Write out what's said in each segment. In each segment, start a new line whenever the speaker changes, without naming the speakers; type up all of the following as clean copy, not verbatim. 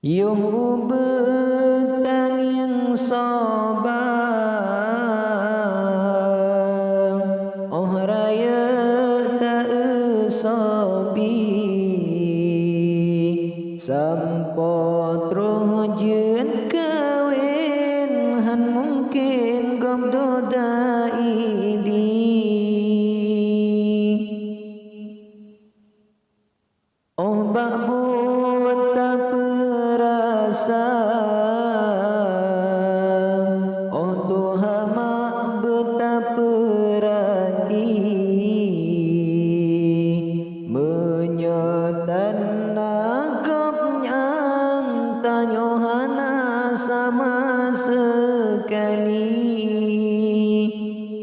Yung betang yang sabar oh raya tak sobi sampo troh jen kawin han mungkin gom doda idi oh bak buat tak perasa oh Tuhan mak betapa perhati menyotan nagapnya tanya hana sama sekali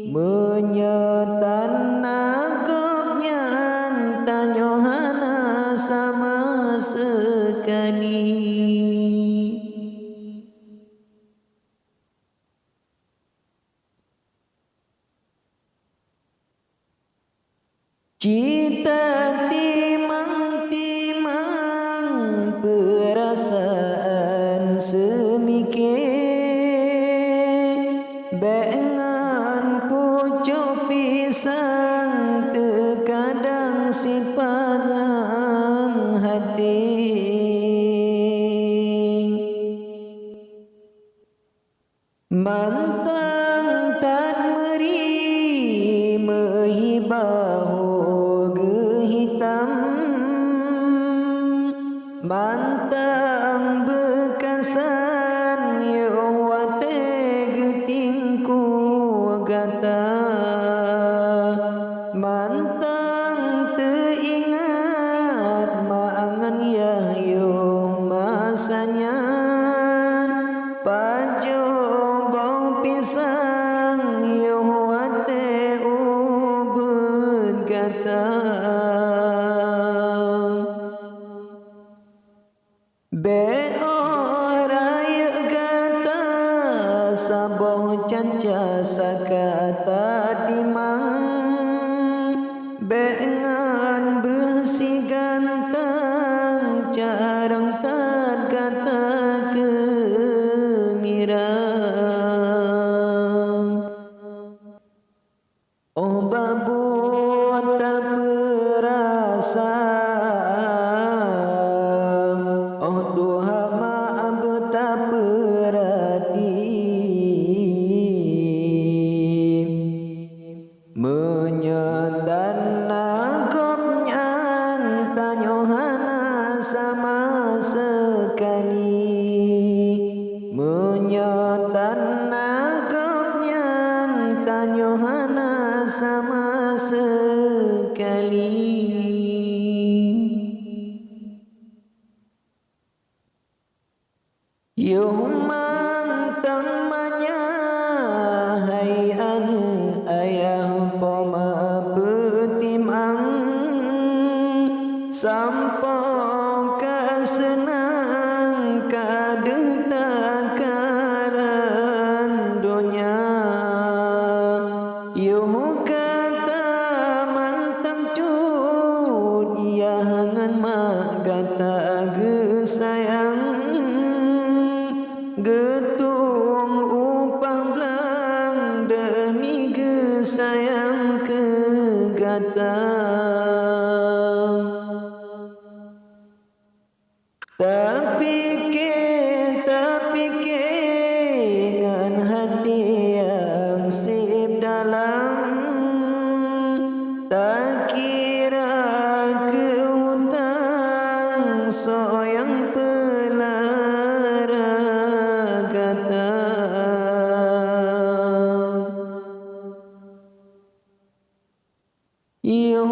menyotan nagapnya tanya hana sama sekali. Cita timang-timang perasaan semikir bengan pucuk pisang terkadang sipangan hati mantang tak meri mehibah hitam mantang bekasan yo wate getingku gata mantang teringat maangan ya yo masanya pajo bau pisang yo wate ubud gata be raya gata saboh canca sakata timang bengan bersih ganteng carang tergata kemirang oh babuat tak perasa oh Tuhan maaf betapa perhati menyotan nagapnya tanya hana sama sekali menyotan nagapnya tanya hana sama sekali. Yung mantamanya hai anu ayah poma betimang sampo kasenang kadeta karan dunia yung kata mantang cut yangan mak gata gesayang getung upah belang demi gesayang kegata tapi ngan hati yang sip dalam tak kira ke hutang soyang pelara gata yo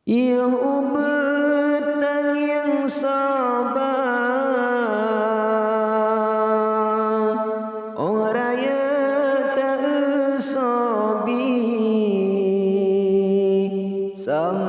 Ia ubetang yang sabar orang raya tak sobi sama